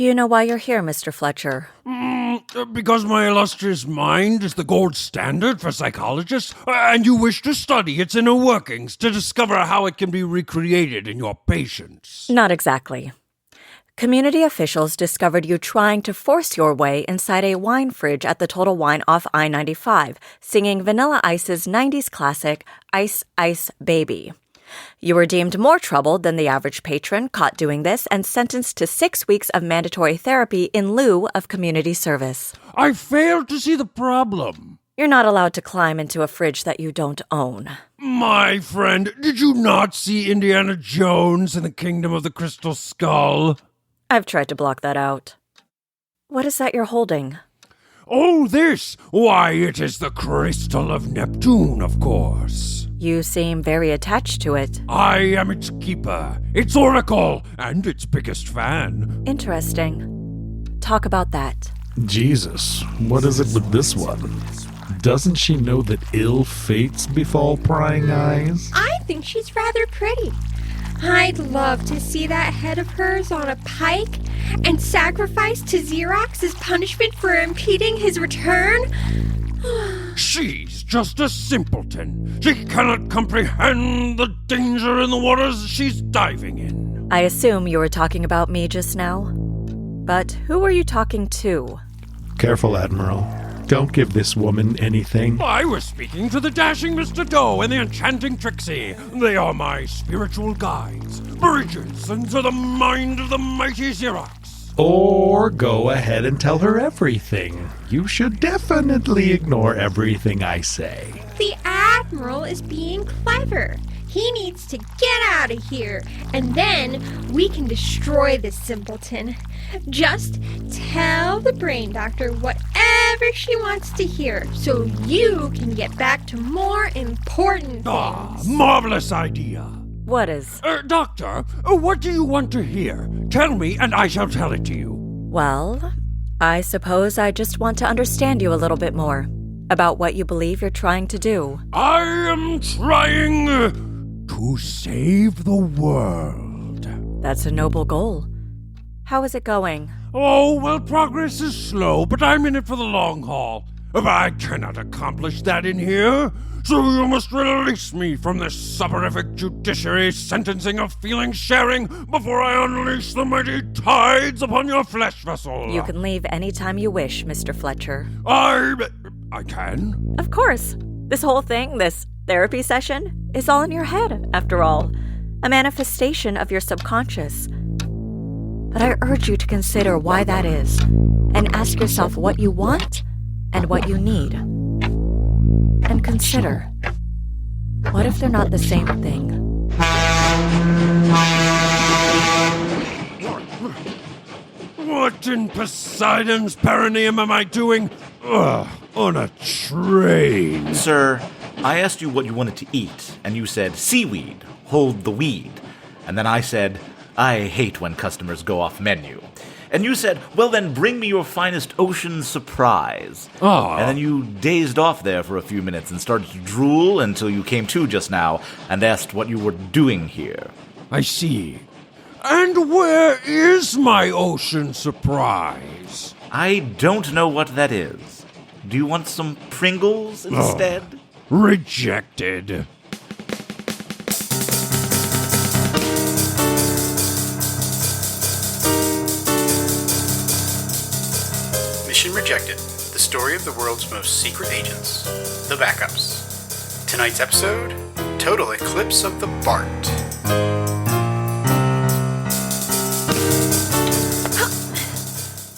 Do you know why you're here, Mr. Fletcher? Because my illustrious mind is the gold standard for psychologists, and you wish to study its inner workings to discover how it can be recreated in your patients. Not exactly. Community officials discovered you trying to force your way inside a wine fridge at the Total Wine off I-95, singing Vanilla Ice's 90s classic, Ice, Ice, Baby. You were deemed more troubled than the average patron caught doing this and sentenced to 6 weeks of mandatory therapy in lieu of community service. I failed to see the problem. You're not allowed to climb into a fridge that you don't own. My friend, did you not see Indiana Jones in the Kingdom of the Crystal Skull? I've tried to block that out. What is that you're holding? Oh, this! Why, it is the Crystal of Neptune, of course. You seem very attached to it. I am its keeper, its oracle, and its biggest fan. Interesting. Talk about that. Jesus, what is it with this one? Doesn't she know that ill fates befall prying eyes? I think she's rather pretty. I'd love to see that head of hers on a pike and sacrificed to Xerox as punishment for impeding his return. She's just a simpleton. She cannot comprehend the danger in the waters she's diving in. I assume you were talking about me just now. But who were you talking to? Careful, Admiral. Don't give this woman anything. I was speaking to the dashing Mr. Doe and the enchanting Trixie. They are my spiritual guides, bridges into the mind of the mighty Xerox. Or go ahead and tell her everything. You should definitely ignore everything I say. The Admiral is being clever. He needs to get out of here, and then we can destroy this simpleton. Just tell the brain doctor whatever she wants to hear, so you can get back to more important things. Marvelous idea. What is? Doctor, what do you want to hear? Tell me, and I shall tell it to you. Well, I suppose I just want to understand you a little bit more about what you believe you're trying to do. I am trying to save the world. That's a noble goal. How is it going? Oh, well, progress is slow, but I'm in it for the long haul. But I cannot accomplish that in here, so you must release me from this soporific judiciary sentencing of feeling sharing before I unleash the mighty tides upon your flesh vessel. You can leave any time you wish, Mr. Fletcher. I can? Of course. This whole thing, this therapy session, is all in your head, after all. A manifestation of your subconscious. But I urge you to consider why that is, and ask yourself what you want and what you need. And consider, what if they're not the same thing? What in Poseidon's perineum am I doing? On a train. Sir, I asked you what you wanted to eat, and you said, seaweed, hold the weed. And then I said, I hate when customers go off menu. And you said, well then bring me your finest ocean surprise. Oh. And then you dazed off there for a few minutes and started to drool until you came to just now and asked what you were doing here. I see. And where is my ocean surprise? I don't know what that is. Do you want some Pringles instead? Rejected. Mission Rejected, the story of the world's most secret agents, the backups. Tonight's episode, Total Eclipse of the BART.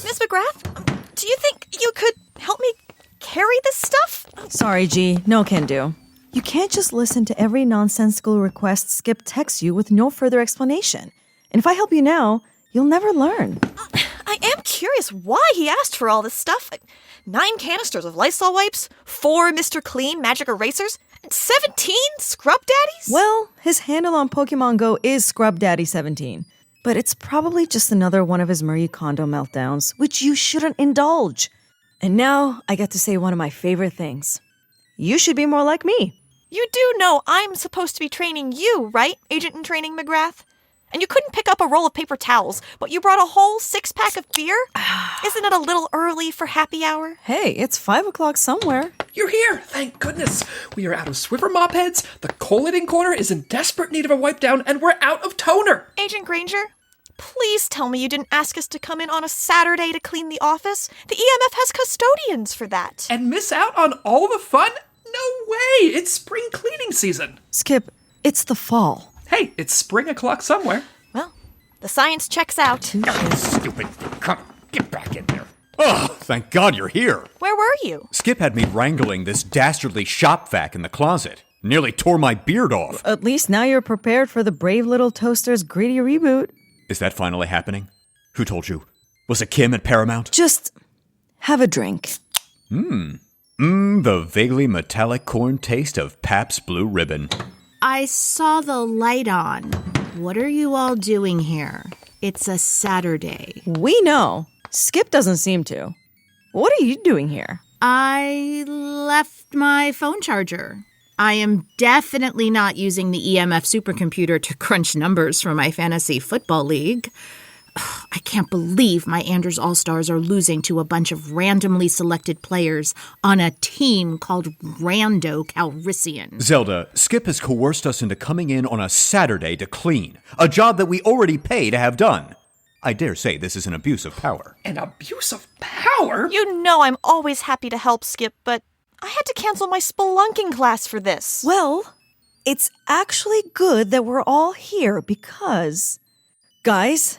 Miss McGrath, do you think you could help me carry this stuff? Sorry, G, no can do. You can't just listen to every nonsensical request Skip texts you with no further explanation. And if I help you now, you'll never learn. I am curious why he asked for all this stuff. 9 canisters of Lysol wipes, 4 Mr. Clean magic erasers, and 17 Scrub Daddies? Well, his handle on Pokemon Go is Scrub Daddy 17. But it's probably just another one of his Marie Kondo meltdowns, which you shouldn't indulge. And now I get to say one of my favorite things. You should be more like me. You do know I'm supposed to be training you, right, Agent in Training McGrath? And you couldn't pick up a roll of paper towels, but you brought a whole 6-pack of beer? Isn't it a little early for happy hour? Hey, it's 5 o'clock somewhere. You're here, thank goodness. We are out of Swiffer mop heads, the collating corner is in desperate need of a wipe down, and we're out of toner. Agent Granger, please tell me you didn't ask us to come in on a Saturday to clean the office. The EMF has custodians for that. And miss out on all the fun? No way, it's spring cleaning season. Skip, it's the fall. Hey, it's spring o'clock somewhere. Well, the science checks out. Stupid. Come, get back in there. Oh, thank God you're here. Where were you? Skip had me wrangling this dastardly shop vac in the closet. Nearly tore my beard off. At least now you're prepared for the Brave Little Toaster's greedy reboot. Is that finally happening? Who told you? Was it Kim at Paramount? Just have a drink. The vaguely metallic corn taste of Pabst Blue Ribbon. I saw the light on. What are you all doing here? It's a Saturday. We know. Skip doesn't seem to. What are you doing here? I left my phone charger. I am definitely not using the EMF supercomputer to crunch numbers for my fantasy football league. I can't believe my Anders All-Stars are losing to a bunch of randomly selected players on a team called Rando Calrissian. Zelda, Skip has coerced us into coming in on a Saturday to clean, a job that we already pay to have done. I dare say this is an abuse of power. An abuse of power? You know I'm always happy to help, Skip, but I had to cancel my spelunking class for this. Well, it's actually good that we're all here because, guys,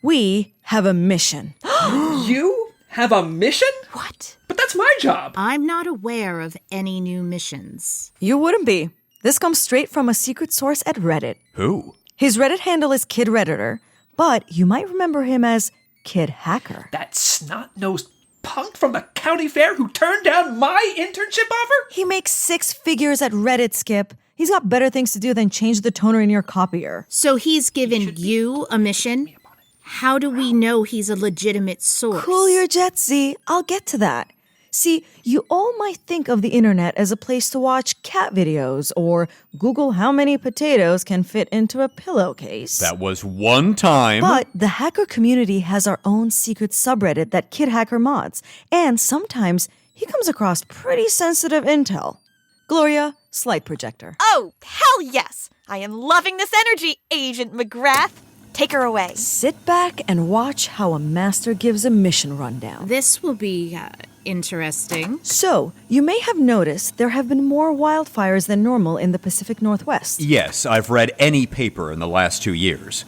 we have a mission. You have a mission? What? But that's my job. I'm not aware of any new missions. You wouldn't be. This comes straight from a secret source at Reddit. Who? His Reddit handle is Kid Redditor, but you might remember him as Kid Hacker. That snot-nosed punk from the county fair who turned down my internship offer? He makes 6 figures at Reddit, Skip. He's got better things to do than change the toner in your copier. So he's given you a mission? How do we know he's a legitimate source? Cool your jets, Z. I'll get to that. See, you all might think of the internet as a place to watch cat videos or Google how many potatoes can fit into a pillowcase. That was one time. But the hacker community has our own secret subreddit that Kid Hacker mods, and sometimes he comes across pretty sensitive intel. Gloria, slide projector. Oh, hell yes! I am loving this energy, Agent McGrath. Take her away. Sit back and watch how a master gives a mission rundown. This will be interesting. So, you may have noticed there have been more wildfires than normal in the Pacific Northwest. Yes, I've read any paper in the last 2 years.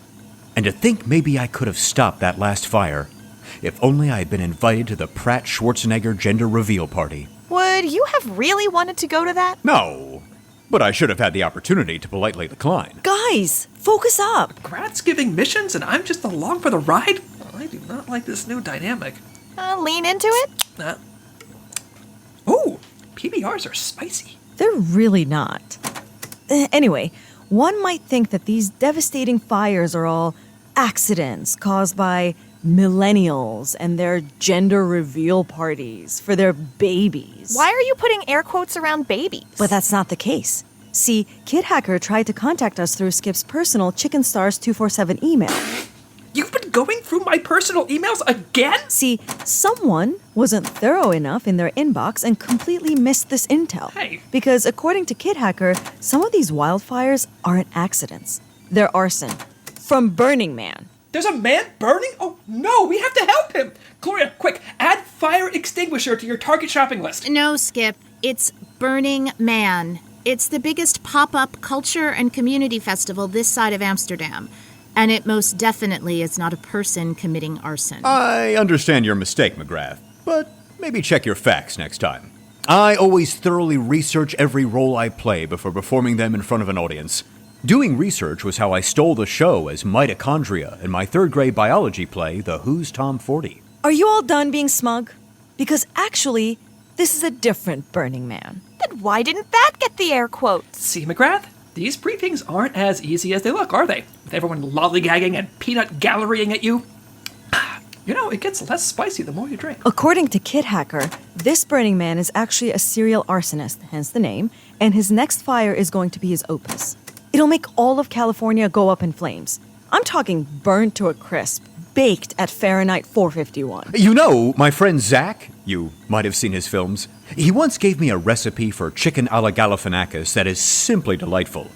And to think maybe I could have stopped that last fire, if only I had been invited to the Pratt Schwarzenegger gender reveal party. Would you have really wanted to go to that? No, but I should have had the opportunity to politely decline. Guys, focus up. Grad's giving missions and I'm just along for the ride? I do not like this new dynamic. Lean into it? Ooh, PBRs are spicy. They're really not. Anyway, one might think that these devastating fires are all accidents caused by millennials and their gender reveal parties for their babies. Why are you putting air quotes around babies? But that's not the case. See, Kid Hacker tried to contact us through Skip's personal Chicken Stars 247 email. You've been going through my personal emails again? See, someone wasn't thorough enough in their inbox and completely missed this intel. Hey. Because according to Kid Hacker, some of these wildfires aren't accidents. They're arson. From Burning Man. There's a man burning? Oh no, we have to help him! Gloria, quick, add fire extinguisher to your Target shopping list. No, Skip. It's Burning Man. It's the biggest pop-up culture and community festival this side of Amsterdam. And it most definitely is not a person committing arson. I understand your mistake, McGrath, but maybe check your facts next time. I always thoroughly research every role I play before performing them in front of an audience. Doing research was how I stole the show as mitochondria in my 3rd grade biology play, The Who's Tom 40. Are you all done being smug? Because actually, this is a different Burning Man. Then why didn't that get the air quotes? See, McGrath? These briefings aren't as easy as they look, are they? With everyone lollygagging and peanut gallerying at you. You know, it gets less spicy the more you drink. According to Kid Hacker, this Burning Man is actually a serial arsonist, hence the name, and his next fire is going to be his opus. It'll make all of California go up in flames. I'm talking burnt to a crisp, baked at Fahrenheit 451. You know, my friend Zach, you might have seen his films, he once gave me a recipe for chicken alla Galifianakis that is simply delightful.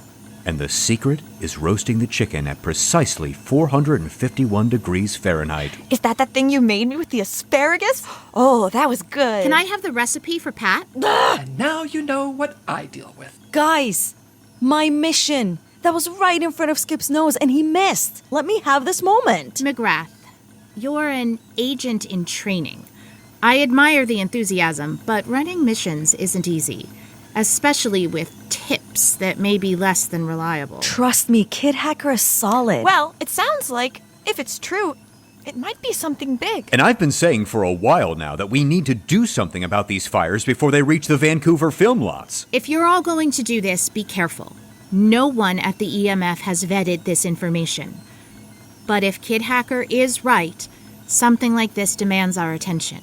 And the secret is roasting the chicken at precisely 451 degrees Fahrenheit. Is that thing you made me with the asparagus? Oh, that was good. Can I have the recipe for Pat? And now you know what I deal with. Guys, my mission. That was right in front of Skip's nose, and he missed. Let me have this moment. McGrath, you're an agent in training. I admire the enthusiasm, but running missions isn't easy, especially with tips that may be less than reliable. Trust me, Kid Hacker is solid. Well, it sounds like, if it's true, it might be something big. And I've been saying for a while now that we need to do something about these fires before they reach the Vancouver film lots. If you're all going to do this, be careful. No one at the EMF has vetted this information. But if Kid Hacker is right, something like this demands our attention.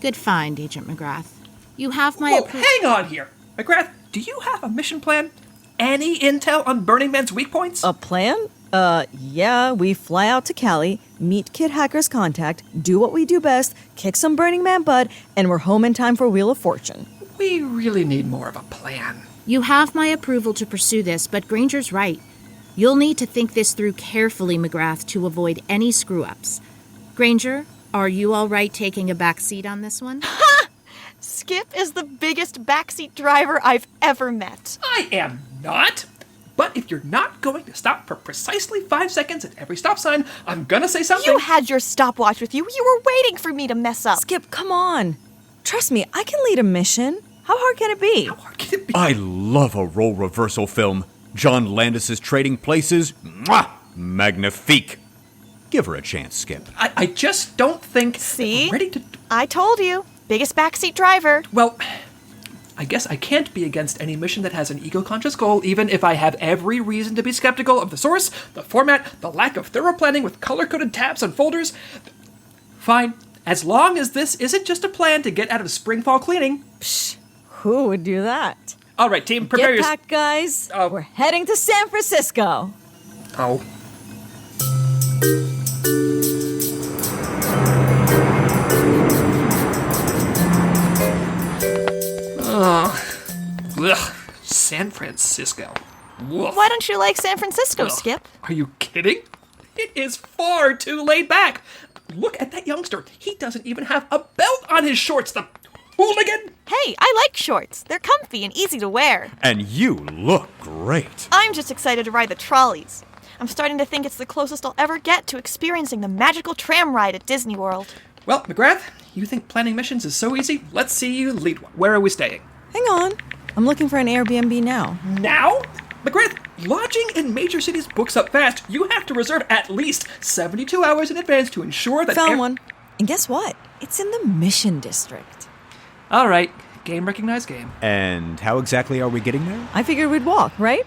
Good find, Agent McGrath. You have my Whoa, hang on here. McGrath, do you have a mission plan? Any intel on Burning Man's weak points? A plan? Yeah, we fly out to Cali, meet Kid Hacker's contact, do what we do best, kick some Burning Man butt, and we're home in time for Wheel of Fortune. We really need more of a plan. You have my approval to pursue this, but Granger's right. You'll need to think this through carefully, McGrath, to avoid any screw-ups. Granger, are you all right taking a back seat on this one? Ha! Skip is the biggest backseat driver I've ever met. I am not. But if you're not going to stop for precisely 5 seconds at every stop sign, I'm gonna say something. You had your stopwatch with you. You were waiting for me to mess up. Skip, come on. Trust me, I can lead a mission. How hard can it be? How hard can it be? I love a role reversal film. John Landis's Trading Places. Mwah! Magnifique. Give her a chance, Skip. I just don't think See? we're ready to... I told you. Biggest backseat driver. Well, I guess I can't be against any mission that has an ego-conscious goal, even if I have every reason to be skeptical of the source, the format, the lack of thorough planning with color-coded tabs and folders. Fine. As long as this isn't just a plan to get out of spring-fall cleaning. Psh, who would do that? All right, team, prepare Get packed, guys. We're heading to San Francisco. Oh. Ugh. San Francisco. Woof. Why don't you like San Francisco, Ugh. Skip? Are you kidding? It is far too laid back. Look at that youngster. He doesn't even have a belt on his shorts. The hooligan. Hey, I like shorts. They're comfy and easy to wear. And you look great. I'm just excited to ride the trolleys. I'm starting to think it's the closest I'll ever get to experiencing the magical tram ride at Disney World. Well, McGrath, you think planning missions is so easy? Let's see you lead one. Where are we staying? Hang on. I'm looking for an Airbnb now. Now? McGrath, lodging in major cities books up fast. You have to reserve at least 72 hours in advance to ensure that... Found one. And guess what? It's in the Mission District. All right. Game recognized game. And how exactly are we getting there? I figured we'd walk, right?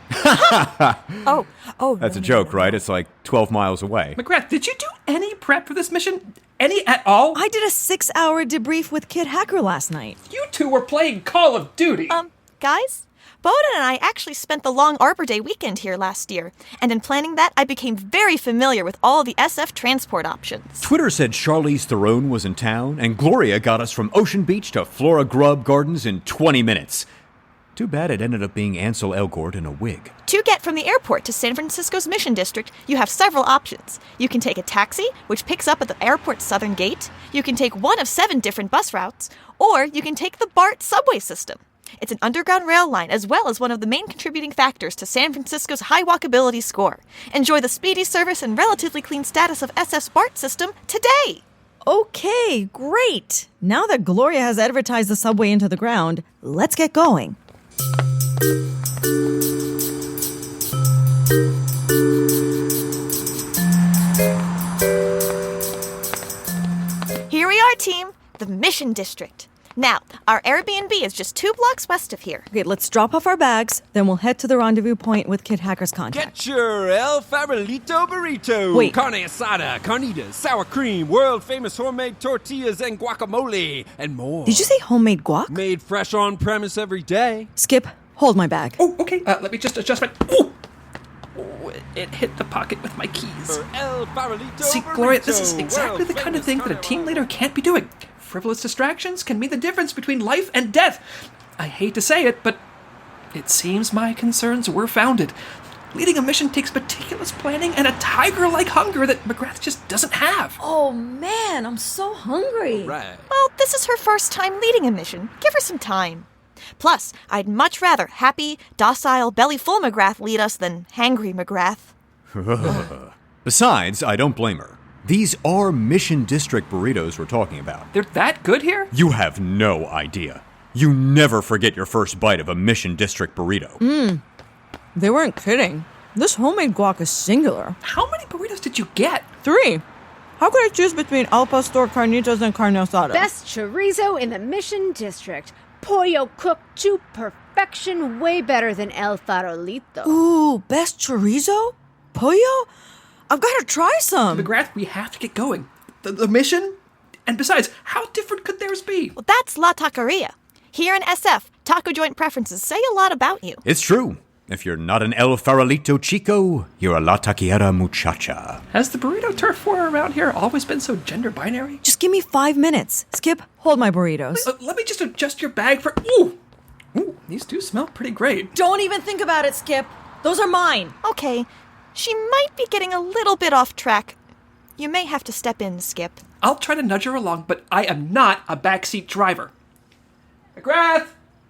Oh. That's a joke, right? It's like 12 miles away. McGrath, did you do any prep for this mission? Any at all? I did a 6-hour debrief with Kid Hacker last night. You two were playing Call of Duty. Guys? Bowden and I actually spent the long Arbor Day weekend here last year, and in planning that, I became very familiar with all the SF transport options. Twitter said Charlize Theron was in town, and Gloria got us from Ocean Beach to Flora Grub Gardens in 20 minutes. Too bad it ended up being Ansel Elgort in a wig. To get from the airport to San Francisco's Mission District, you have several options. You can take a taxi, which picks up at the airport's southern gate. You can take one of 7 different bus routes, or you can take the BART subway system. It's an underground rail line as well as one of the main contributing factors to San Francisco's high walkability score. Enjoy the speedy service and relatively clean status of SF's BART system today! Okay, great. Now that Gloria has advertised the subway into the ground, let's get going. Here we are, team. The Mission District. Now, our Airbnb is just 2 blocks west of here. Okay, let's drop off our bags, then we'll head to the rendezvous point with Kid Hacker's contact. Get your El Farolito burrito. Wait. Carne asada, carnitas, sour cream, world-famous homemade tortillas and guacamole, and more. Did you say homemade guac? Made fresh on premise every day. Skip, hold my bag. Oh, okay. Let me just adjust my... Ooh! Oh, it hit the pocket with my keys. See, Gloria, this is exactly the kind of thing that a team leader can't be doing. Frivolous distractions can mean the difference between life and death. I hate to say it, but it seems my concerns were founded. Leading a mission takes meticulous planning and a tiger-like hunger that McGrath just doesn't have. Oh man, I'm so hungry. Well, this is her first time leading a mission. Give her some time. Plus, I'd much rather happy, docile, belly-full McGrath lead us than hangry McGrath. Besides, I don't blame her. These are Mission District burritos we're talking about. They're that good here? You have no idea. You never forget your first bite of a Mission District burrito. They weren't kidding. This homemade guac is singular. How many burritos did you get? 3. How could I choose between al pastor, carnitas, and carne asada? Best chorizo in the Mission District. Pollo cooked to perfection, way better than El Farolito. Ooh, best chorizo? Pollo? I've got to try some. McGrath, we have to get going. The mission? And besides, how different could theirs be? Well, that's La Taqueria. Here in SF, taco joint preferences say a lot about you. It's true. If you're not an El Farolito Chico, you're a La Taquiera Muchacha. Has the burrito turf war around here always been so gender binary? Just give me 5 minutes. Skip, hold my burritos. Let me just adjust your bag for... Ooh, these do smell pretty great. Don't even think about it, Skip. Those are mine. Okay, she might be getting a little bit off track. You may have to step in, Skip. I'll try to nudge her along, but I am not a backseat driver. McGrath!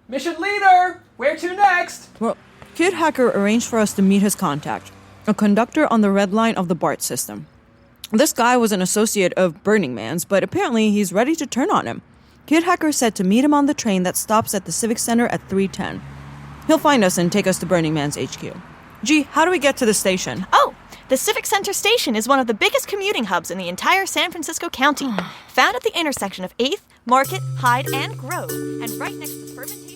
Mission leader! Where to next? Well, Kid Hacker arranged for us to meet his contact, a conductor on the red line of the BART system. This guy was an associate of Burning Man's, but apparently he's ready to turn on him. Kid Hacker said to meet him on the train that stops at the Civic Center at 3:10. He'll find us and take us to Burning Man's HQ. Gee, how do we get to the station? Oh, the Civic Center station is one of the biggest commuting hubs in the entire San Francisco County. Found at the intersection of 8th, Market, Hyde, and Grove, and right next to fermentation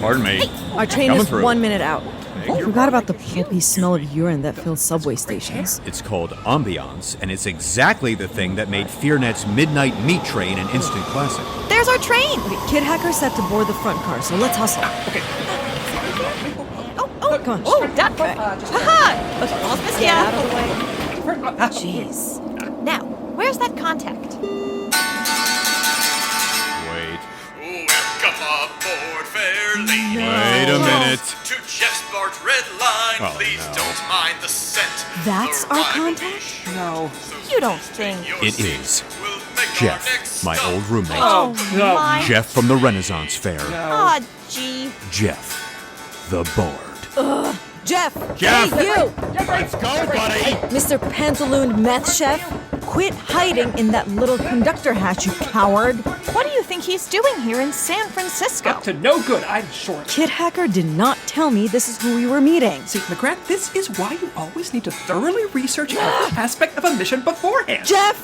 Pardon me. Our train Coming is through. 1 minute out. I forgot about the pulpy smell of urine that fills subway stations. It's called ambiance, and it's exactly the thing that made FearNet's Midnight Meat Train an instant classic. There's our train! Kid Hacker said to board the front car, so let's hustle. Okay. Come on. Oh, duck! Haha! Okay, almost missed ya. Out of the way. Jeez. Now, where's that contact? Wait. Welcome aboard, fair lady. Wait a minute. To Jeff's BART red line, Oh, please no. don't mind the scent. That's The our ride will be contact? sure No. to You don't take think. your It seat. is. We'll make our Jeff, next my stop. old roommate. Oh, no. My... Jeff from the Renaissance Fair. Aw, gee. Jeff, the Bard. Jeff! Jeff! Hey, you! Let's go, buddy! Mr. Pantalooned Meth Chef, quit hiding in that little conductor hatch, you coward! What do you think he's doing here in San Francisco? Up to no good, I'm sure. Kid Hacker did not tell me this is who we were meeting. See, McGrath, this is why you always need to thoroughly research every aspect of a mission beforehand. Jeff!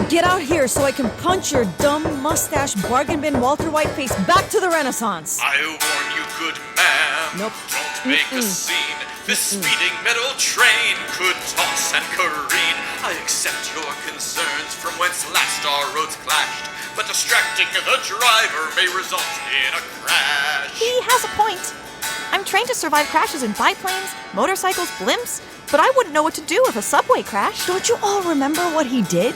Get out here so I can punch your dumb mustache bargain bin Walter Whiteface back to the Renaissance! I warn you, good ma'am. Nope. Don't make a scene. This speeding metal train could toss and careen. I accept your concerns from whence last our roads clashed, but distracting the driver may result in a crash. He has a point. I'm trained to survive crashes in biplanes, motorcycles, blimps, but I wouldn't know what to do if a subway crashed. Don't you all remember what he did?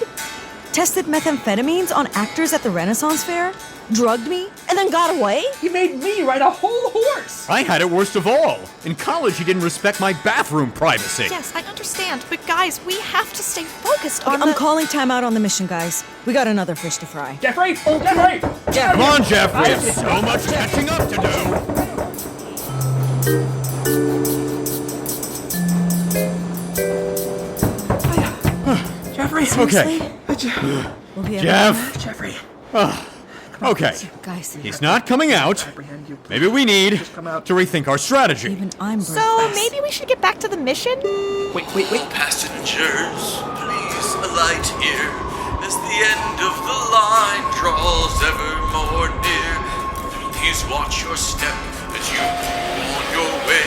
Tested methamphetamines on actors at the Renaissance Fair? Drugged me? And then got away? He made me ride a whole horse. I had it worst of all. In college, he didn't respect my bathroom privacy. Yes, I understand, but guys, we have to stay focused on I'm calling timeout on the mission, guys. We got another fish to fry. Jeffrey! Jeffrey! Come on, Jeff. We have so much catching up to do. Jeffrey! Okay. We'll be Jeff. Jeffrey. Okay. Guys, He's not coming out. Maybe we need to rethink our strategy. even I'm So maybe we should get back to the mission? Wait. Passengers, please alight here as the end of the line draws ever more near. Please watch your step as you go on your way,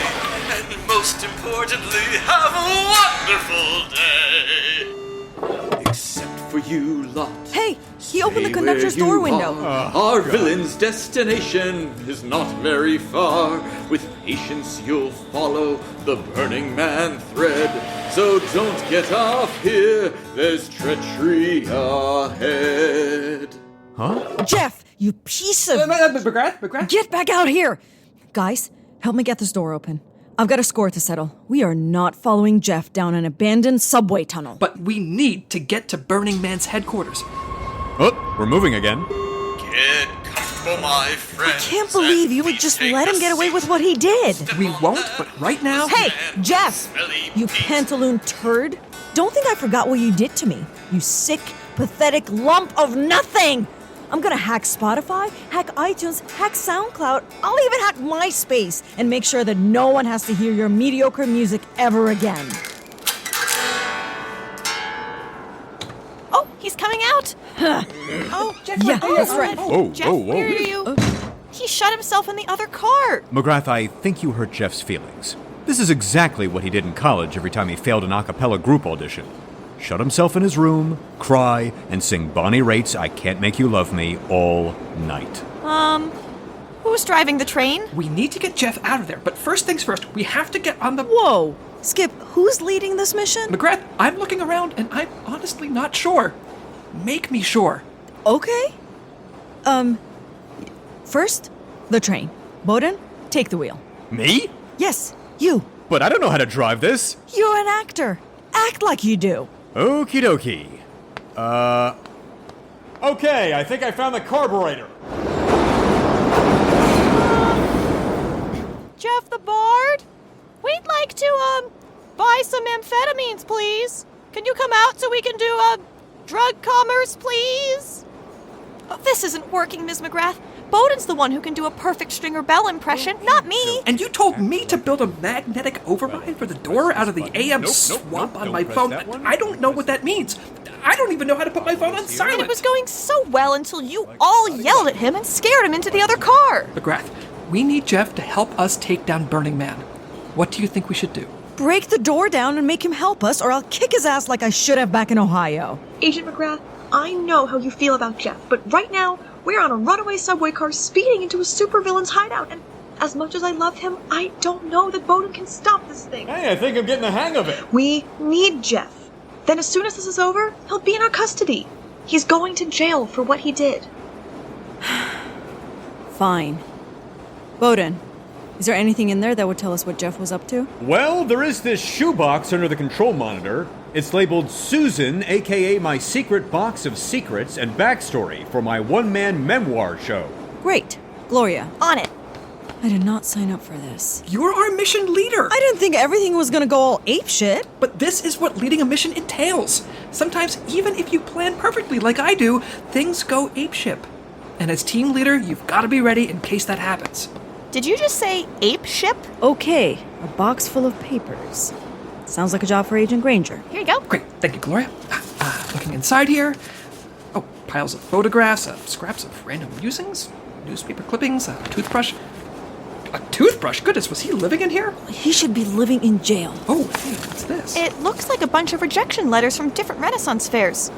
and most importantly, have a wonderful day. Except for you lot. Hey, he opened the conductor's door window. Our villain's destination is not very far. With patience you'll follow the Burning Man thread. So don't get off here, there's treachery ahead. Huh? Jeff, you piece of... McGrath? Get back out here! Guys, help me get this door open. I've got a score to settle. We are not following Jeff down an abandoned subway tunnel. But we need to get to Burning Man's headquarters. Oh, we're moving again. Get comfortable, my friend. I can't believe you would just let him get away with what he did. We won't, but right now... Hey, Jeff! You pantaloon turd! Don't think I forgot what you did to me. You sick, pathetic lump of nothing! I'm gonna hack Spotify, hack iTunes, hack SoundCloud. I'll even hack MySpace and make sure that no one has to hear your mediocre music ever again. Oh, he's coming out. Oh, Jeff. Yeah, that's right. Jeff, where are you? He shut himself in the other car. McGrath, I think you hurt Jeff's feelings. This is exactly what he did in college every time he failed an a cappella group audition. Shut himself in his room, cry, and sing Bonnie Raitt's I Can't Make You Love Me all night. Who's driving the train? We need to get Jeff out of there, but first things first, we have to get on the... Whoa! Skip, who's leading this mission? McGrath, I'm looking around, and I'm honestly not sure. Make me sure. Okay. First, the train. Bowden, take the wheel. Me? Yes, you. But I don't know how to drive this. You're an actor. Act like you do. Okie dokie. Okay, I think I found the carburetor. Jeff the Bard? We'd like to, buy some amphetamines, please. Can you come out so we can do, drug commerce, please? Oh, this isn't working, Ms. McGrath. Bowden's the one who can do a perfect Stringer Bell impression, not me. And you told me to build a magnetic override for the door out of the AM swamp on my phone. I don't know what that means. I don't even know how to put my phone on silent. And it was going so well until you all yelled at him and scared him into the other car. McGrath, we need Jeff to help us take down Burning Man. What do you think we should do? Break the door down and make him help us, or I'll kick his ass like I should have back in Ohio. Agent McGrath, I know how you feel about Jeff, but right now, we're on a runaway subway car speeding into a supervillain's hideout, and as much as I love him, I don't know that Bowden can stop this thing. Hey, I think I'm getting the hang of it. We need Jeff. Then as soon as this is over, he'll be in our custody. He's going to jail for what he did. Fine. Bowden, is there anything in there that would tell us what Jeff was up to? Well, there is this shoebox under the control monitor. It's labeled Susan, a.k.a. my secret box of secrets and backstory for my one-man memoir show. Great. Gloria. On it. I did not sign up for this. You're our mission leader. I didn't think everything was gonna go all apeshit. But this is what leading a mission entails. Sometimes, even if you plan perfectly like I do, things go apeshit. And as team leader, you've got to be ready in case that happens. Did you just say ape ship? Okay, a box full of papers. Sounds like a job for Agent Grainger. Here you go. Great, thank you, Gloria. Looking inside here. Oh, piles of photographs, scraps of random musings, newspaper clippings, a toothbrush. A toothbrush? Goodness, was he living in here? He should be living in jail. Oh, hey, what's this? It looks like a bunch of rejection letters from different Renaissance fairs.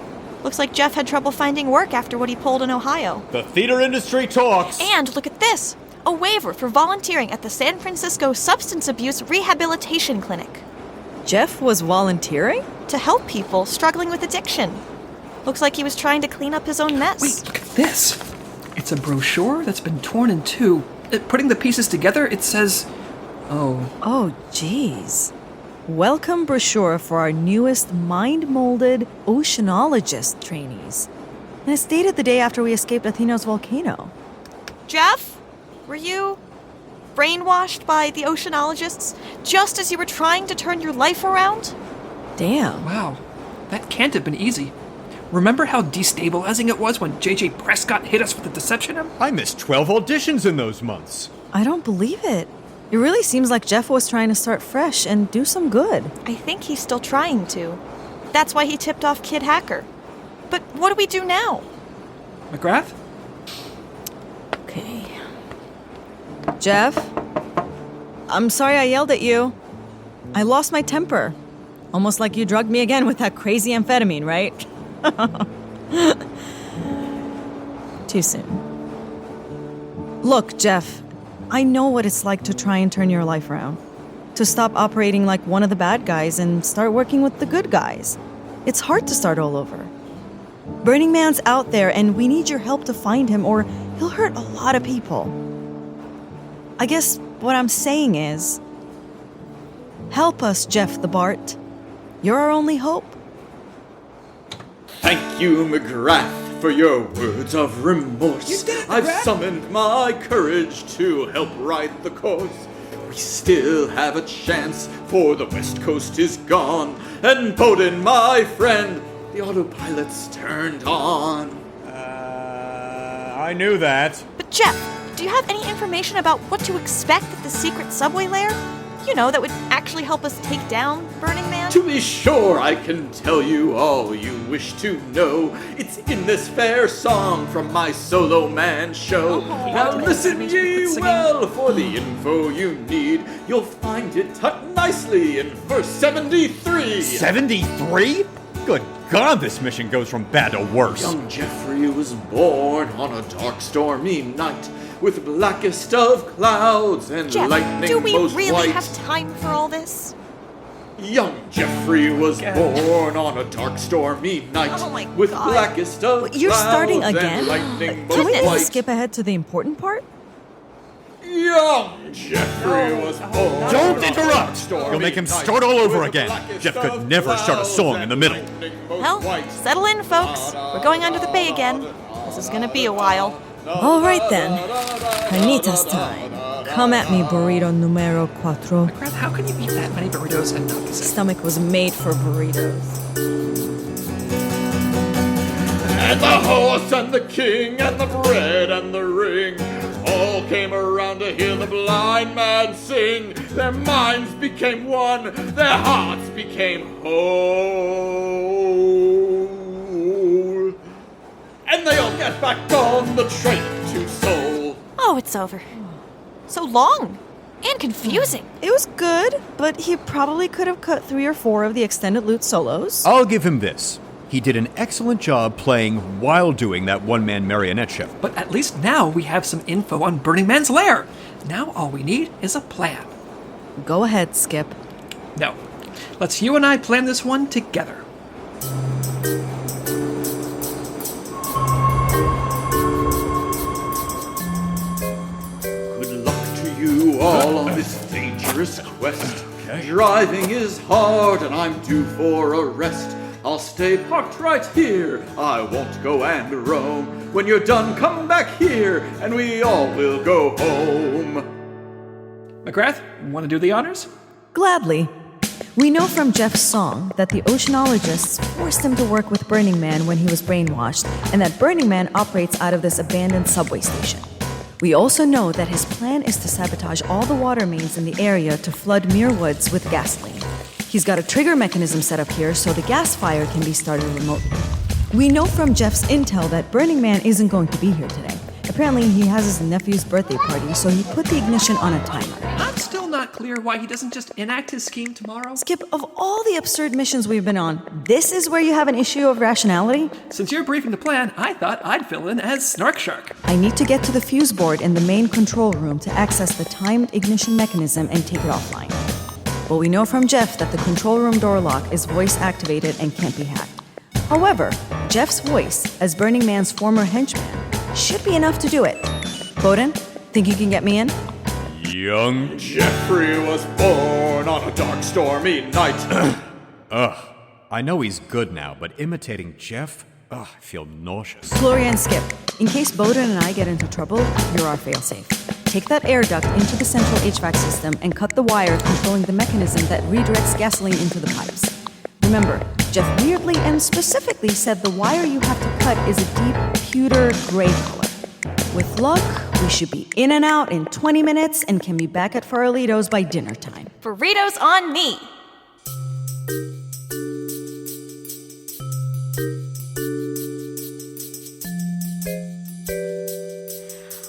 Looks like Jeff had trouble finding work after what he pulled in Ohio. The theater industry talks. And look at this. A waiver for volunteering at the San Francisco Substance Abuse Rehabilitation Clinic. Jeff was volunteering? To help people struggling with addiction. Looks like he was trying to clean up his own mess. Wait, look at this. It's a brochure that's been torn in two. Putting the pieces together, it says... Oh, geez. Welcome brochure for our newest mind-molded oceanologist trainees. And it's dated the day after we escaped Athena's volcano. Jeff? Were you brainwashed by the oceanologists just as you were trying to turn your life around? Damn. Wow, that can't have been easy. Remember how destabilizing it was when J.J. Prescott hit us with the deception? I missed 12 auditions in those months. I don't believe it. It really seems like Jeff was trying to start fresh and do some good. I think he's still trying to. That's why he tipped off Kid Hacker. But what do we do now? McGrath? Okay. Jeff? I'm sorry I yelled at you. I lost my temper. Almost like you drugged me again with that crazy amphetamine, right? Too soon. Look, Jeff, I know what it's like to try and turn your life around. To stop operating like one of the bad guys and start working with the good guys. It's hard to start all over. Burning Man's out there and we need your help to find him or he'll hurt a lot of people. I guess what I'm saying is, help us, Jeff the BART. You're our only hope. Thank you, McGrath, for your words of remorse. I've summoned my courage to help right the course. We still have a chance, for the West Coast is gone. And Bowden, my friend, the autopilot's turned on. I knew that. But Jeff, do you have any information about what to expect at the secret subway lair? You know, that would actually help us take down Burning Man? To be sure, I can tell you all you wish to know. It's in this fair song from my solo man show. Now listen ye well, for the info you need. You'll find it tucked nicely in verse 73. 73? Good God, this mission goes from bad to worse. Young Jeffrey was born on a dark, stormy night, with blackest of clouds and Jeff, lightning do we most really white. have time for all this? Young Jeffrey was born on a dark, stormy night, with blackest of You're clouds starting and again? lightning Can we most white. skip ahead to the important part? Young Jeffrey was born. Don't interrupt! You'll make him start all over again. Jeff could never start a song in the middle. Well, settle in, folks. We're going under the bay again. This is gonna be a while. All right then. Carnitas time. Come at me, burrito numero cuatro. McGrath, how can you eat that many burritos and not be sick? Stomach was made for burritos. And the horse and the king and the bread and the ring all came around to hear the blind man sing. Their minds became one, their hearts became whole. And they all got back on the train to Seoul. Oh, it's over. So long and confusing. It was good, but he probably could have cut 3 or 4 of the extended lute solos. I'll give him this. He did an excellent job playing while doing that one-man marionette show. But at least now we have some info on Burning Man's lair. Now all we need is a plan. Go ahead, Skip. No. Let's you and I plan this one together. Good luck to you all on this dangerous quest. Driving is hard and I'm due for a rest. I'll stay parked right here, I won't go and roam. When you're done, come back here, and we all will go home. McGrath, want to do the honors? Gladly. We know from Jeff's song that the oceanologists forced him to work with Burning Man when he was brainwashed, and that Burning Man operates out of this abandoned subway station. We also know that his plan is to sabotage all the water mains in the area to flood Muir Woods with gasoline. He's got a trigger mechanism set up here so the gas fire can be started remotely. We know from Jeff's intel that Burning Man isn't going to be here today. Apparently, he has his nephew's birthday party, so he put the ignition on a timer. I'm still not clear why he doesn't just enact his scheme tomorrow. Skip, of all the absurd missions we've been on, this is where you have an issue of rationality? Since you're briefing the plan, I thought I'd fill in as Snark Shark. I need to get to the fuse board in the main control room to access the timed ignition mechanism and take it offline. But we know from Jeff that the control room door lock is voice-activated and can't be hacked. However, Jeff's voice, as Burning Man's former henchman, should be enough to do it. Bowden, think you can get me in? Young Jeffrey was born on a dark, stormy night. I know he's good now, but imitating Jeff? I feel nauseous. Gloria and Skip, in case Bowden and I get into trouble, you're our failsafe. Take that air duct into the central HVAC system and cut the wire controlling the mechanism that redirects gasoline into the pipes. Remember, Jeff weirdly and specifically said the wire you have to cut is a deep pewter gray color. With luck, we should be in and out in 20 minutes and can be back at Farolitos by dinner time. Burritos on me.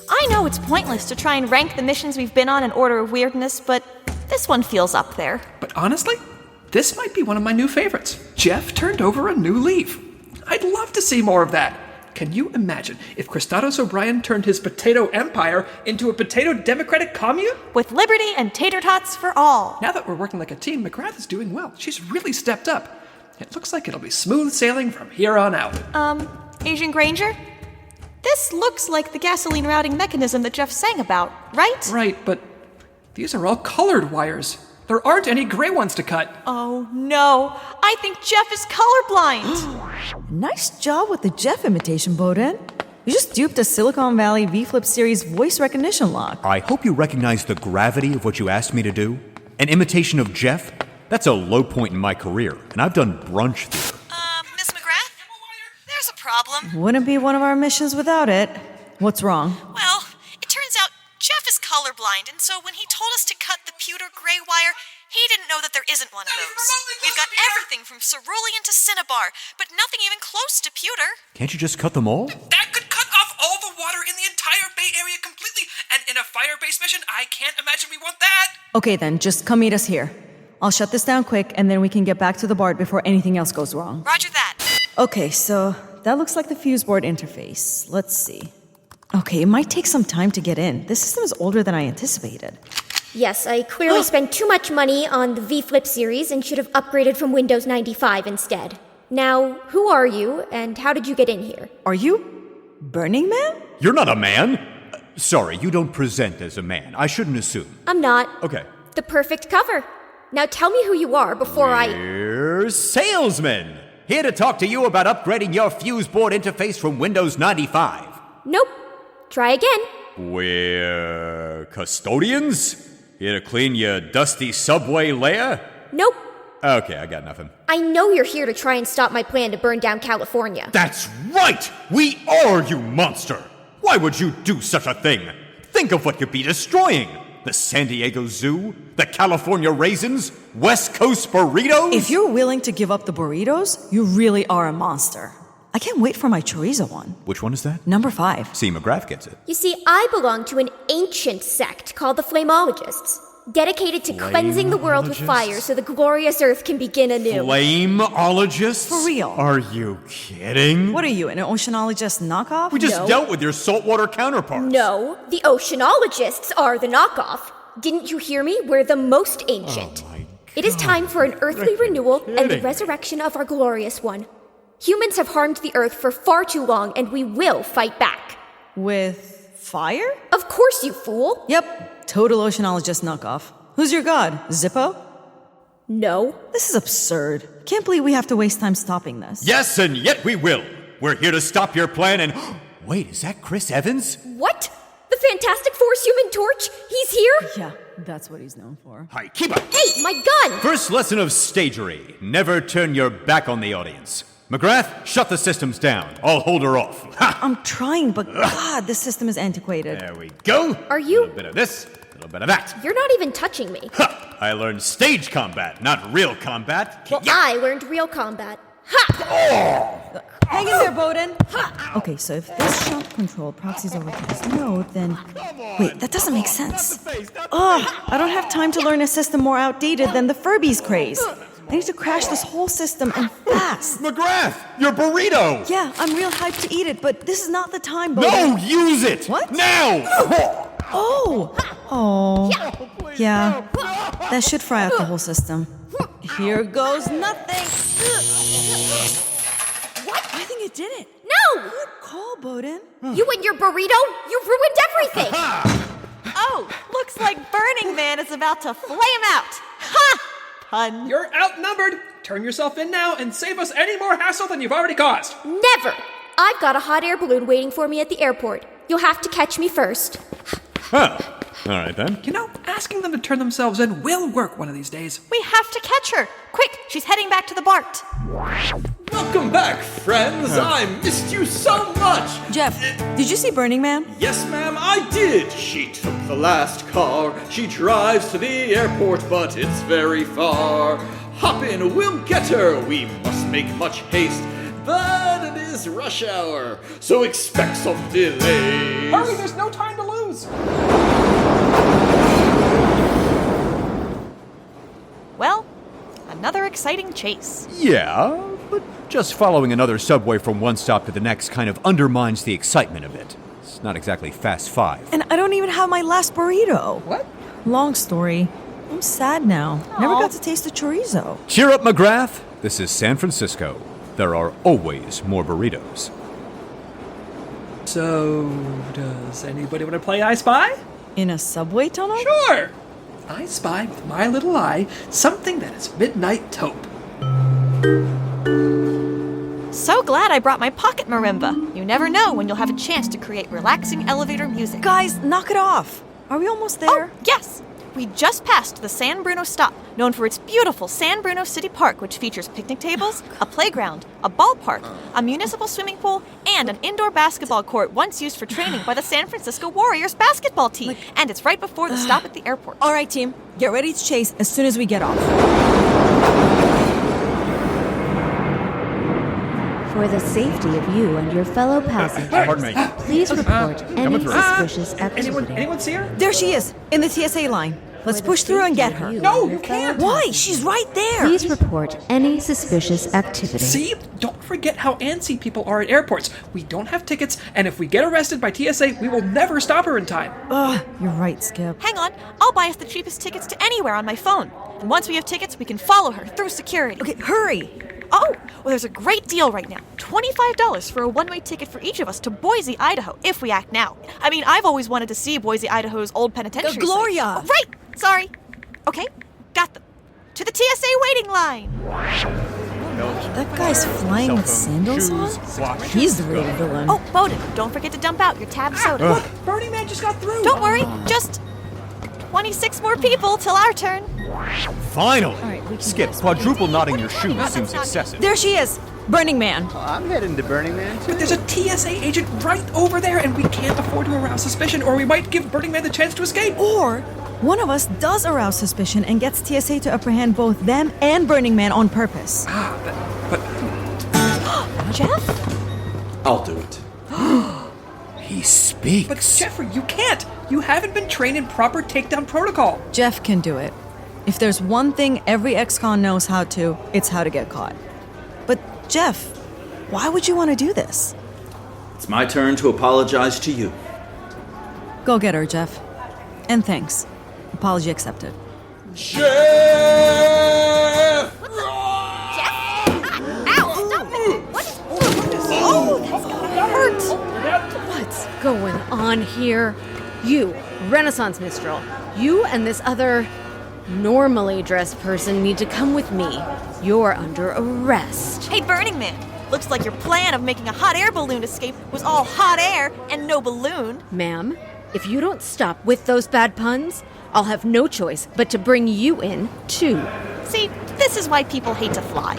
I know it's pointless to try and rank the missions we've been on in order of weirdness, but this one feels up there. But honestly, this might be one of my new favorites. Jeff turned over a new leaf. I'd love to see more of that. can you imagine if Kristatos O'Brien turned his potato empire into a potato democratic commune? With liberty and tater tots for all. Now that we're working like a team, McGrath is doing well. She's really stepped up. It looks like it'll be smooth sailing from here on out. Agent Granger? This looks like the gasoline routing mechanism that Jeff sang about, right? Right, but these are all colored wires. There aren't any gray ones to cut. Oh, no. I think Jeff is colorblind. Nice job with the Jeff imitation, Bowden. You just duped a Silicon Valley V-Flip series voice recognition lock. I hope you recognize the gravity of what you asked me to do. An imitation of Jeff? That's a low point in my career, and I've done brunch theater. Miss McGrath? There's a problem. Wouldn't be one of our missions without it. What's wrong? Well, it turns out Jeff is colorblind, and so when he told us to cut the pewter gray wire, he didn't know that there isn't one of those. We've got everything from cerulean to cinnabar, but nothing even close to pewter. Can't you just cut them all? That could cut off all the water in the entire Bay Area completely, and in a fire-based mission, I can't imagine we want that. Okay then, just come meet us here. I'll shut this down quick, and then we can get back to the BART before anything else goes wrong. Roger that. Okay, so that looks like the fuse board interface. Let's see. Okay, it might take some time to get in. This system is older than I anticipated. Yes, I clearly spent too much money on the V-Flip series and should have upgraded from Windows 95 instead. Now, who are you, and how did you get in here? Are you Burning Man? You're not a man! Sorry, you don't present as a man. I shouldn't assume. I'm not. Okay. The perfect cover. Now tell me who you are before We're salesmen! Here to talk to you about upgrading your fuse board interface from Windows 95. Nope. Try again. We're custodians? Here to clean your dusty subway lair? Nope. Okay, I got nothing. I know you're here to try and stop my plan to burn down California. That's right! We are, you monster! Why would you do such a thing? Think of what you'd be destroying! The San Diego Zoo? The California Raisins? West Coast Burritos? If you're willing to give up the burritos, you really are a monster. I can't wait for my chorizo one. Which one is that? Number 5. See, McGrath gets it. You see, I belong to an ancient sect called the Flameologists, dedicated to cleansing the world with fire so the glorious earth can begin anew. Flameologists? For real. Are you kidding? What are you, an oceanologist knockoff? We just dealt with your saltwater counterparts. No, the oceanologists are the knockoff. Didn't you hear me? We're the most ancient. It is time for an earthly renewal and the resurrection of our glorious one. Humans have harmed the earth for far too long, and we will fight back. With fire? Of course, you fool. Yep, total oceanologist knockoff. Who's your god? Zippo? No. This is absurd. Can't believe we have to waste time stopping this. Yes, and yet we will. We're here to stop your plan and... Wait, is that Chris Evans? What? The Fantastic Four's Human Torch? He's here? Yeah, that's what he's known for. Hi, keep up. Hey, my gun! First lesson of stagery. Never turn your back on the audience. McGrath, shut the systems down. I'll hold her off. Ha! I'm trying, but God, this system is antiquated. There we go. Are you... A little bit of this, a little bit of that. You're not even touching me. Ha! I learned stage combat, not real combat. Well, I learned real combat. Ha! Oh! Hang in there, Bowden. Okay, so if this shock control proxies over to this node, then... Wait, that doesn't make sense. Ugh, I don't have time to learn a system more outdated than the Furbies craze. I need to crash this whole system and fast. McGrath, your burrito! Yeah, I'm real hyped to eat it, but this is not the time, Bowden. No, use it! What? Now! Oh! Oh. Yeah, that should fry out the whole system. Here goes nothing. What? I think it did it. No! Good call, Bowden. You and your burrito, you ruined everything! Oh, looks like Burning Man is about to flame out. Ha! Pun. You're outnumbered. Turn yourself in now and save us any more hassle than you've already caused. Never! I've got a hot air balloon waiting for me at the airport. You'll have to catch me first. Huh. All right, then. You know, asking them to turn themselves in will work one of these days. We have to catch her. Quick, she's heading back to the BART. Welcome back, friends. I missed you so much. Jeff, did you see Burning Man? Yes, ma'am, I did. She took the last car. She drives to the airport, but it's very far. Hop in, we'll get her. We must make much haste. But it is rush hour, so expect some delays. Hurry, there's no time to lose. Well, another exciting chase. Yeah, But just following another subway from one stop to the next kind of undermines the excitement of it. It's not exactly Fast 5. And I don't even have my last burrito. What? Long story. I'm sad now. Never got to taste the chorizo. Cheer up, McGrath. This is San Francisco. There are always more burritos. So, does anybody want to play I Spy? In a subway tunnel? Sure! I spy with my little eye something that is midnight taupe. So glad I brought my pocket marimba. You never know when you'll have a chance to create relaxing elevator music. Guys, knock it off. Are we almost there? Oh, yes! We just passed the San Bruno stop, known for its beautiful San Bruno City Park, which features picnic tables, a playground, a ballpark, a municipal swimming pool, and an indoor basketball court once used for training by the San Francisco Warriors basketball team. And it's right before the stop at the airport. All right, team. Get ready to chase as soon as we get off. For the safety of you and your fellow passengers, Pardon me. please report any suspicious activity. Anyone see her? There she is, in the TSA line. Let's push through and get her. No, you can't. Why? She's right there. Please report any suspicious activity. See? Don't forget how antsy people are at airports. We don't have tickets, and if we get arrested by TSA, we will never stop her in time. Ugh, you're right, Skip. Hang on, I'll buy us the cheapest tickets to anywhere on my phone. And once we have tickets, we can follow her through security. Okay, hurry. Oh, well, there's a great deal right now. $25 for a one-way ticket for each of us to Boise, Idaho, if we act now. I mean, I've always wanted to see Boise, Idaho's old penitentiary. Gloria! Site. Oh, right! Sorry. Okay, got them. To the TSA waiting line. That guy's flying with sandals on? He's the real villain. Oh, Bowden, don't forget to dump out your tab soda. Look, Burning Man just got through. Don't worry, just 26 more people till our turn. Finally! All right, we can Skip, guess. quadruple knotting your shoes seems excessive. There she is, Burning Man. I'm heading to Burning Man, too. But there's a TSA agent right over there, and we can't afford to arouse suspicion, or we might give Burning Man the chance to escape. Or one of us does arouse suspicion and gets TSA to apprehend both them and Burning Man on purpose. But Jeff? I'll do it. He speaks. But Jeffrey, you can't. You haven't been trained in proper takedown protocol. Jeff can do it. If there's one thing every ex-con knows how to, it's how to get caught. But Jeff, why would you want to do this? It's my turn to apologize to you. Go get her, Jeff. And thanks. Apology accepted. Jeff? Ow, stop it! What is... Oh, that's gonna hurt! What's going on here? You, Renaissance Minstrel, you and this other normally dressed person need to come with me. You're under arrest. Hey, Burning Man! Looks like your plan of making a hot air balloon escape was all hot air and no balloon. Ma'am, if you don't stop with those bad puns, I'll have no choice but to bring you in, too. See, this is why people hate to fly.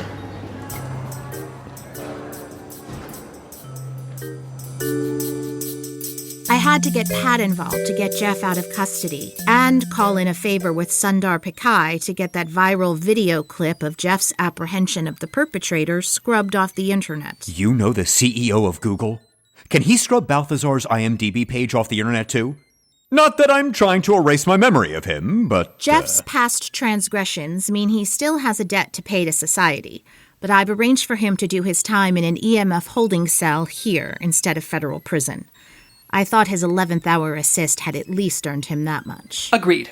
I had to get Pat involved to get Jeff out of custody and call in a favor with Sundar Pichai to get that viral video clip of Jeff's apprehension of the perpetrator scrubbed off the internet. You know the CEO of Google? Can he scrub Balthazar's IMDb page off the internet too? Not that I'm trying to erase my memory of him, but... Jeff's past transgressions mean he still has a debt to pay to society, but I've arranged for him to do his time in an EMF holding cell here instead of federal prison. I thought his 11th hour assist had at least earned him that much. Agreed.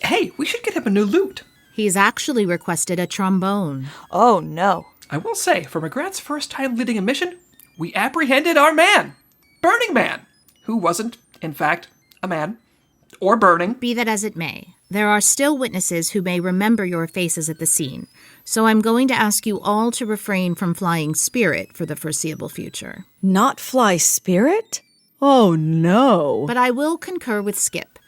Hey, we should get him a new lute. He's actually requested a trombone. Oh, no. I will say, for McGrath's first time leading a mission, we apprehended our man, Burning Man, who wasn't, in fact, a man, or burning. Be that as it may, there are still witnesses who may remember your faces at the scene, so I'm going to ask you all to refrain from flying Spirit for the foreseeable future. Not fly Spirit? Oh, no. But I will concur with Skip.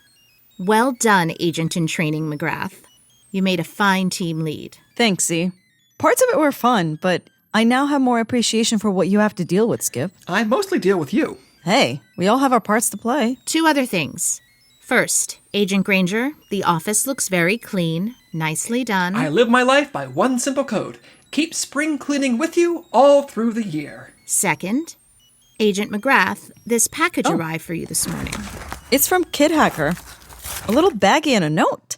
Well done, Agent in Training McGrath. You made a fine team lead. Thanks, Z. Parts of it were fun, but I now have more appreciation for what you have to deal with, Skip. I mostly deal with you. Hey, we all have our parts to play. 2 other things. First, Agent Granger, the office looks very clean. Nicely done. I live my life by one simple code. Keep spring cleaning with you all through the year. Second, Agent McGrath, this package arrived for you this morning. It's from Kid Hacker. A little baggie and a note.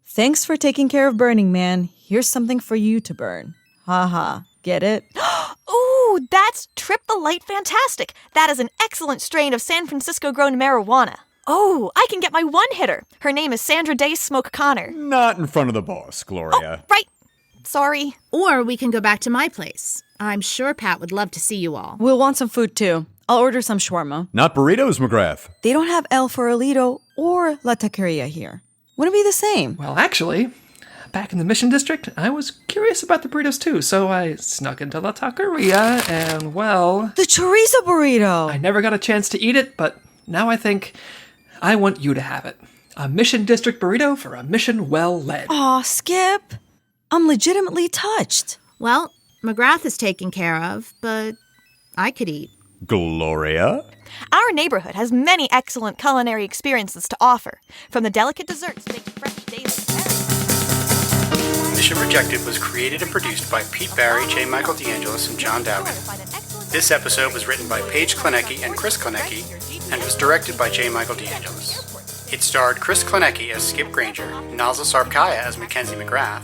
Thanks for taking care of Burning Man. Here's something for you to burn. Ha ha. Get it? Ooh, that's Trip the Light Fantastic. That is an excellent strain of San Francisco-grown marijuana. Oh, I can get my one-hitter. Her name is Sandra Day Smoke Connor. Not in front of the boss, Gloria. Oh, right. Sorry. Or we can go back to my place. I'm sure Pat would love to see you all. We'll want some food, too. I'll order some shawarma. Not burritos, McGrath. They don't have El Farolito or La Taqueria here. Wouldn't it be the same? Well, actually, back in the Mission District, I was curious about the burritos too, so I snuck into La Taqueria and, well... The chorizo burrito! I never got a chance to eat it, but now I think I want you to have it. A Mission District burrito for a mission well led. Aw, Skip. I'm legitimately touched. Well, McGrath is taken care of, but I could eat. Gloria? Our neighborhood has many excellent culinary experiences to offer, from the delicate desserts baked fresh daily. Mission Rejected was created and produced by Pete Barry, J. Michael DeAngelis, and John Dowgin. This episode was written by Paige Klaniecki and Chris Klaniecki, and was directed by J. Michael DeAngelis. It starred Chris Klaniecki as Skip Granger, Nazli Sarpkaya as Mackenzie McGrath,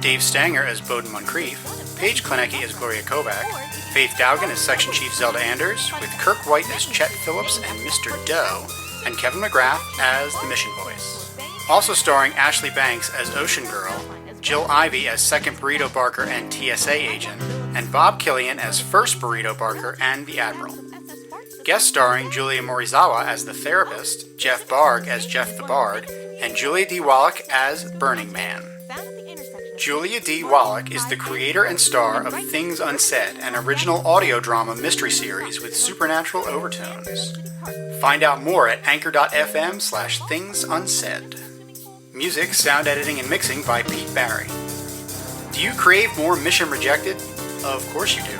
Dave Stanger as Bowden Montcrief, Paige Klaniecki as Gloria Kovak, Faith Dowgin as Section Chief Zelda Anders, with Kirk White as Chet Phillips and Mr. Doe, and Kevin McGrath as the Mission Voice. Also starring Ashley Banks as Ocean Girl, Jill Ivey as Second Burrito Barker and TSA Agent, and Bob Killion as First Burrito Barker and the Admiral. Guest starring Julia Morizawa as the Therapist, Jeff Barg as Jeff the Bard, and Julia D. Wallach as Burning Man. Julia D. Wallach is the creator and star of Things Unsaid, an original audio drama mystery series with supernatural overtones. Find out more at anchor.fm/thingsunsaid. Music, sound editing, and mixing by Pete Barry. Do you crave more Mission Rejected? Of course you do.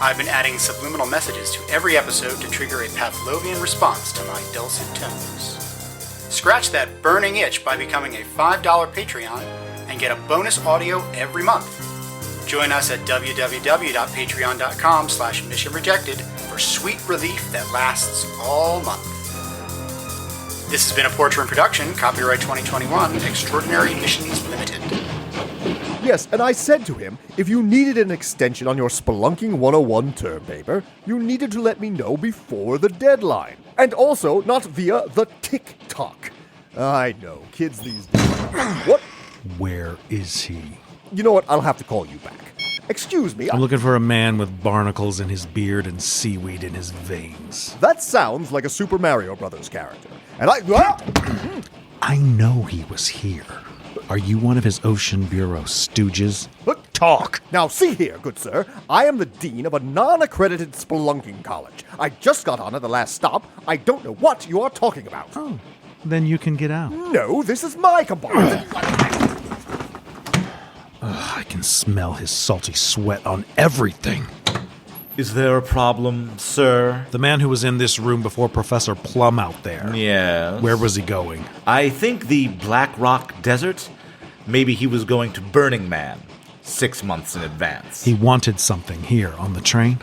I've been adding subliminal messages to every episode to trigger a Pavlovian response to my dulcet tones. Scratch that burning itch by becoming a $5 Patreon and get a bonus audio every month. Join us at www.patreon.com/missionrejected for sweet relief that lasts all month. This has been a Portrait production, copyright 2021, Extraordinary Missions Limited. Yes, and I said to him, if you needed an extension on your Spelunking 101 term paper, you needed to let me know before the deadline. And also not via the TikTok. I know, kids these days. What? Where is he? You know what? I'll have to call you back. Excuse me. I'm looking for a man with barnacles in his beard and seaweed in his veins. That sounds like a Super Mario Brothers character. And I know he was here. Are you one of his Ocean Bureau stooges? Talk! Now see here, good sir. I am the dean of a non-accredited spelunking college. I just got on at the last stop. I don't know what you are talking about. Oh, then you can get out. No, this is my compartment. I can smell his salty sweat on everything. Is there a problem, sir? The man who was in this room before Professor Plum out there. Yes. Where was he going? I think the Black Rock Desert. Maybe he was going to Burning Man 6 months in advance. He wanted something here on the train?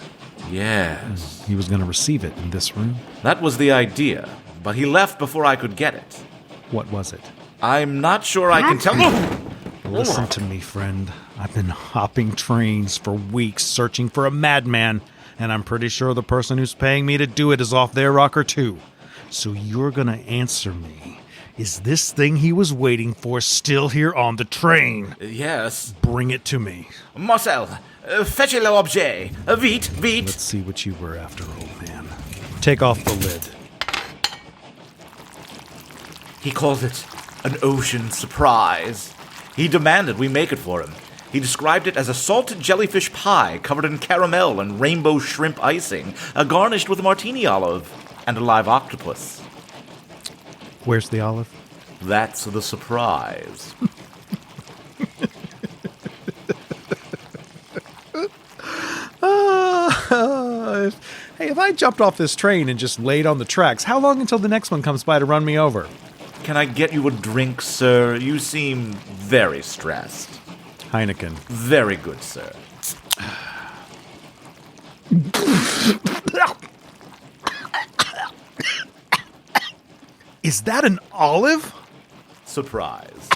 Yes. He was going to receive it in this room? That was the idea, but he left before I could get it. What was it? I'm not sure I can tell you. Listen to me, friend. I've been hopping trains for weeks searching for a madman, and I'm pretty sure the person who's paying me to do it is off their rocker too. So you're gonna answer me. Is this thing he was waiting for still here on the train? Yes. Bring it to me. Marcel, fetchez l'objet. Vite, vite. Let's see what you were after, old man. Take off the lid. He calls it an ocean surprise. He demanded we make it for him. He described it as a salted jellyfish pie covered in caramel and rainbow shrimp icing, garnished with a martini olive and a live octopus. Where's the olive? That's the surprise. Hey, if I jumped off this train and just laid on the tracks, how long until the next one comes by to run me over? Can I get you a drink, sir? You seem very stressed. Heineken. Very good, sir. Is that an olive? Surprise.